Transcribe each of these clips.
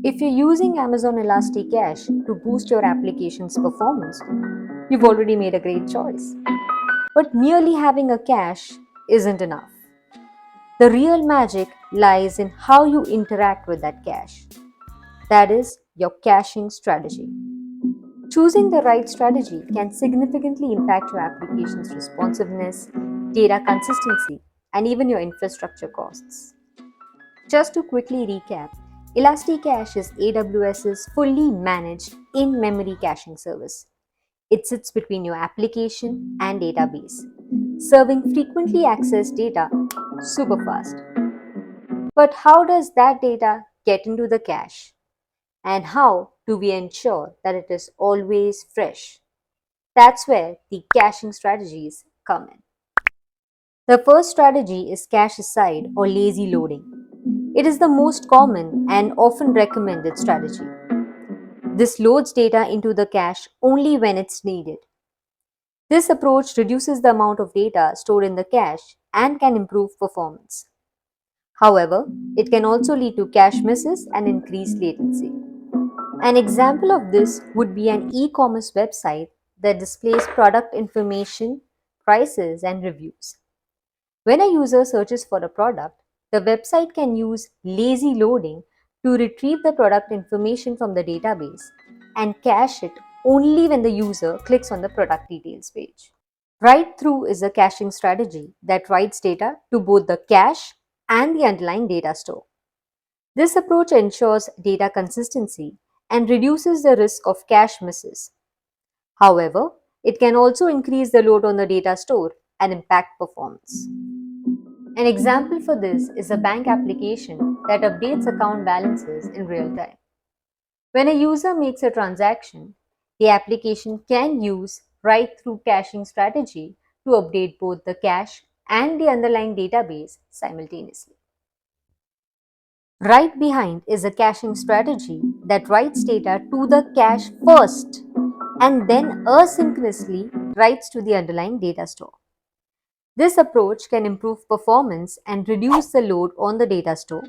If you're using Amazon ElastiCache to boost your application's performance, you've already made a great choice. But merely having a cache isn't enough. The real magic lies in how you interact with that cache. That is, your caching strategy. Choosing the right strategy can significantly impact your application's responsiveness, data consistency, and even your infrastructure costs. Just to quickly recap, ElastiCache is AWS's fully managed in-memory caching service. It sits between your application and database, serving frequently accessed data super fast. But how does that data get into the cache? And how do we ensure that it is always fresh? That's where the caching strategies come in. The first strategy is cache aside or lazy loading. It is the most common and often recommended strategy. This loads data into the cache only when it's needed. This approach reduces the amount of data stored in the cache and can improve performance. However, it can also lead to cache misses and increased latency. An example of this would be an e-commerce website that displays product information, prices, and reviews. When a user searches for a product, the website can use lazy loading to retrieve the product information from the database and cache it only when the user clicks on the product details page. Write-through is a caching strategy that writes data to both the cache and the underlying data store. This approach ensures data consistency and reduces the risk of cache misses. However, it can also increase the load on the data store and impact performance. An example for this is a bank application that updates account balances in real time. When a user makes a transaction, the application can use write-through caching strategy to update both the cache and the underlying database simultaneously. Right behind is a caching strategy that writes data to the cache first and then asynchronously writes to the underlying data store. This approach can improve performance and reduce the load on the data store.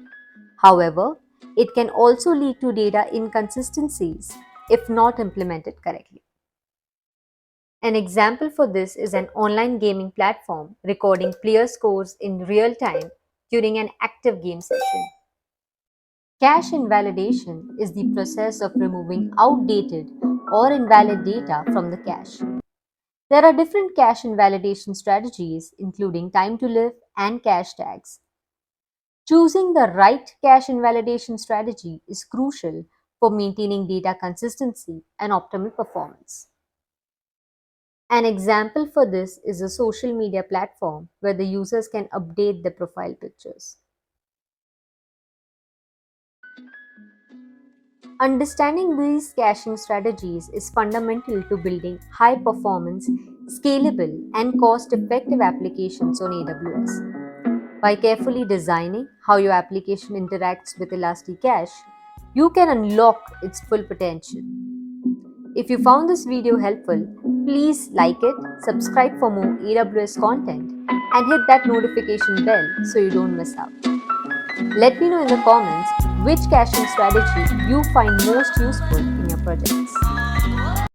However, it can also lead to data inconsistencies if not implemented correctly. An example for this is an online gaming platform recording player scores in real time during an active game session. Cache invalidation is the process of removing outdated or invalid data from the cache. There are different cache invalidation strategies, including time to live and cache tags. Choosing the right cache invalidation strategy is crucial for maintaining data consistency and optimal performance. An example for this is a social media platform where the users can update their profile pictures. Understanding these caching strategies is fundamental to building high-performance, scalable, and cost-effective applications on AWS. By carefully designing how your application interacts with ElastiCache, you can unlock its full potential. If you found this video helpful, please like it, subscribe for more AWS content, and hit that notification bell so you don't miss out. Let me know in the comments which caching strategy you find most useful in your projects.